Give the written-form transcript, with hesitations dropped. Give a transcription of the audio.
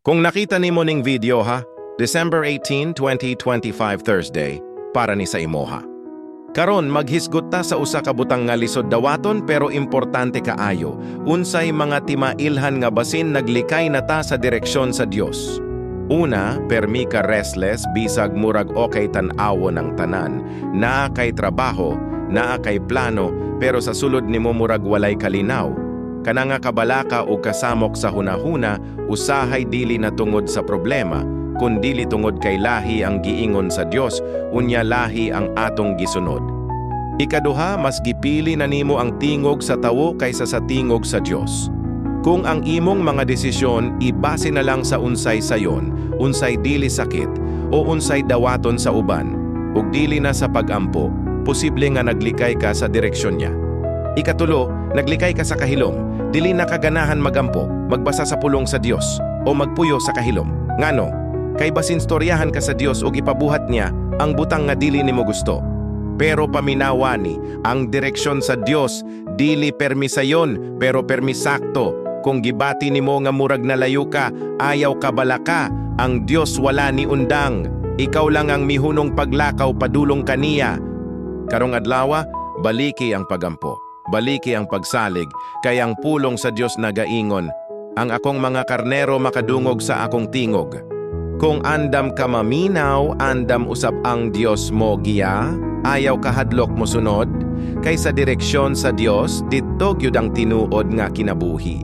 Kung nakita nimo ning video ha, December 18, 2025 Thursday, para ni sa imoha. Karon maghisgot ta sa usa ka butang nga lisod dawaton pero importante kaayo. Unsay mga timailhan nga basin naglikay na ta sa direksyon sa Dios. Una, permi ka restless bisag murag okay tan-awo ng tanan. Naa kay trabaho, naa kay plano, pero sa sulod nimo murag walay kalinaw. Kana nga kabalaka o kasamok sa hunahuna, usahay dili na tungod sa problema, kun dili tungod kay lahi ang giingon sa Dios, unya lahi ang atong gisunod. Ikaduha, mas gipili na nimo ang tingog sa tawo kaysa sa tingog sa Dios. Kung ang imong mga desisyon ibase na lang sa unsay sayon, unsay dili sakit, o unsay dawaton sa uban, ug dili na sa pagampo, posible nga naglikay ka sa direksyon niya. Ikatulo, naglikay ka sa kahilom, dili na kaganahan magampo, magbasa sa pulong sa Dios, o magpuyo sa kahilom. Ngano? Kay basin storyahan ka sa Dios o ipabuhat niya ang butang nga dili nimo gusto. Pero paminawani, ang direksyon sa Dios, dili permisayon, pero permisakto. Kung gibati nimo nga murag nalayo ka, ayaw ka balaka, ang Dios wala ni undang. Ikaw lang ang mihunong paglakaw padulong kaniya. Karong adlawa, baliki ang pagampo. Baliki ang pagsalig, kay ang pulong sa Dios nagaingon, ang akong mga karnero makadungog sa akong tingog. Kung andam ka maminaw, andam usap ang Dios mo giya, ayaw kahadlok mo sunod, kay sa direksyon sa Dios, dito gyud ang tinuod nga kinabuhi.